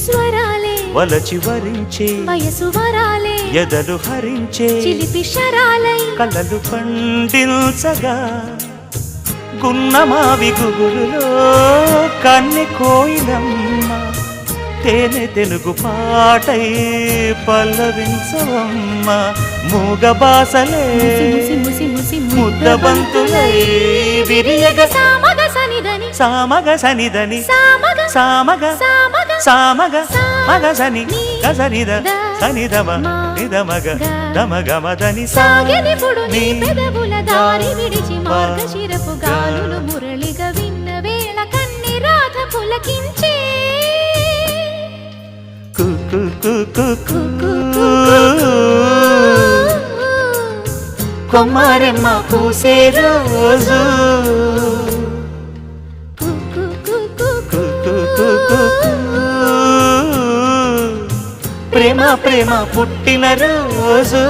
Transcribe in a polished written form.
స్వరాలే వలచి వరించే వయసు వరాలే ఎదలు హరించే చిలిపి శరాలై కలలు పండించగా గున్నమావి గుగురులో కన్నె కోయిలమ్మ తేనె తెలుగు పాటై పల్లవించవమ్మ మూగ బాసలే ముద్దబంతులై విరియగ సామగ సనిదని సామగ సనిదని సామగ సామగ సామగ సామగ మగ సని గసనిద సనిదమ నిదమగ దమగమదని సాగెనిపుడు నీ పెదవుల దారి విడిచి మార్గశిరపు గాలులు మురళిగా విన్న వేళ కన్ని రాధ పులకించే కొమ్మారెమ్మ పూసే రోజు ప్రేమ ప్రేమ పుట్టిన రోజు